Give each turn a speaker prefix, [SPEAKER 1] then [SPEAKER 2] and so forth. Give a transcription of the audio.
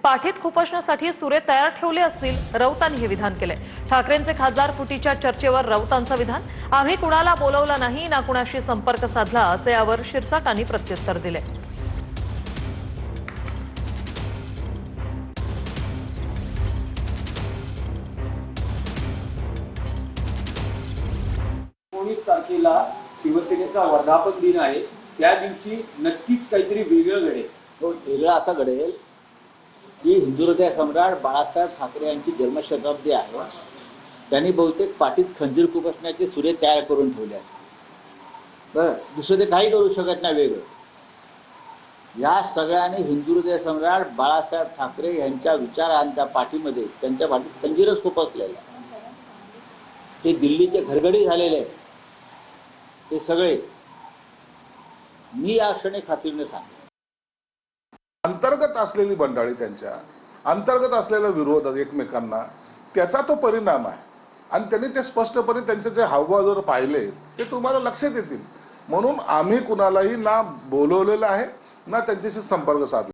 [SPEAKER 1] पाठीत खुपसण्यासाठी सुरे तयार ठेवले असतील, राऊतांनी हे विधान केले। ठाकरेंचे खासदार फुटीच्या चर्चेवर राऊतांचं विधान, आम्ही कुणाला बोलवलं नाही ना कुणाशी संपर्क साधला, असे यावर शिरसाटांनी प्रत्युत्तर दिले।
[SPEAKER 2] तारखेला शिवसेनेचा वर्धापन दिन आहे, त्या दिवशी नक्कीच काहीतरी वेगळं घडेल।
[SPEAKER 3] तो वेगळं असं घडेल की हिंदू हृदय सम्राट बाळासाहेब ठाकरे यांची जन्मशताब्दी आहे, त्यांनी बहुतेक पाठीत खंजीर खुपसण्याचे सुरे तयार करून ठेवले असतील। बस दुसरं ते काही करू शकत नाही वेगळं। या सगळ्यांनी हिंदू हृदय सम्राट बाळासाहेब ठाकरे यांच्या विचारांच्या पाठीमध्ये त्यांच्या पाठीत खंजीरच खुपसलेलं आहे। ते दिल्लीचे घरगडी झालेले आहेत ते सगळे, मी या क्षणी खात्रीने सांगतो।
[SPEAKER 4] अंतर्गत असलेली बंडाळी, त्यांच्या अंतर्गत असलेला विरोध एकमेकांना, त्याचा तो परिणाम आहे। आणि त्यांनी ते स्पष्टपणे त्यांचे जे हावभाव जर पाहिले ते तुम्हाला लक्षात येतील। म्हणून आम्ही कुणालाही ना बोलवलेलं आहे ना त्यांच्याशी संपर्क साधला।